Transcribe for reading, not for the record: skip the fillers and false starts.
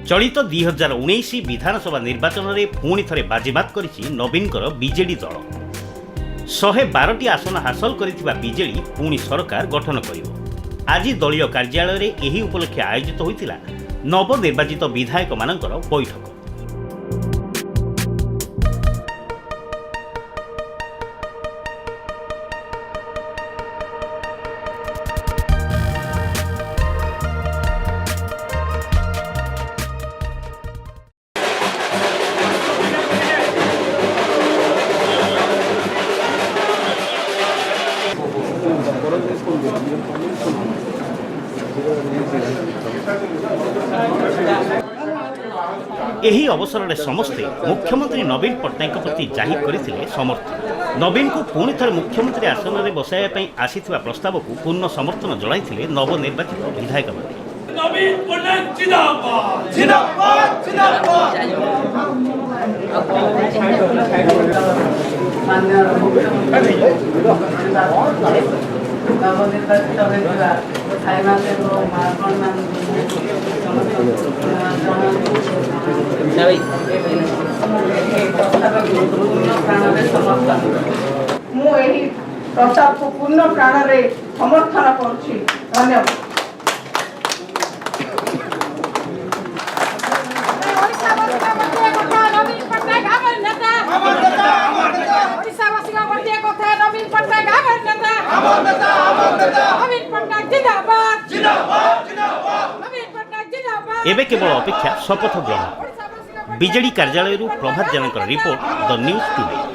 चलित 2019 विधानसभा निर्वाचन में पुणी थे बाजीमात करिछि नवीनकर बीजेडी दल 112टी आसन हासिल करिथिबा बीजेडी पुणी सरकार गठन करिवो। आज दलीय कार्यालय में यही उपलक्षे आयोजित होइतिला नवनिर्वाचित विधायक मानकर बैठक। यही अवसर में समस्ते मुख्यमंत्री नवीन पट्टनायक प्रति जाहिर करथिले समर्थन। नवीन को पुणी थे मुख्यमंत्री आसन में बसाइबा आसीथिबा प्रस्ताव को पूर्ण समर्थन जणाइथिले नवनिर्वाचित विधायक माने। नवीन पट्टनायक जिंदाबाद जिंदाबाद जिंदाबाद। नवनिर्वाचित होइतिबा भाईमाने प्रस्ताव को पूर्ण प्राण में समर्थन करुछि। धन्यवाद। एबे केवल अपेक्षा शपथ ग्रहण। बीजेडी कार्यालय प्रभात जानकर रिपोर्ट द न्यूज टुडे।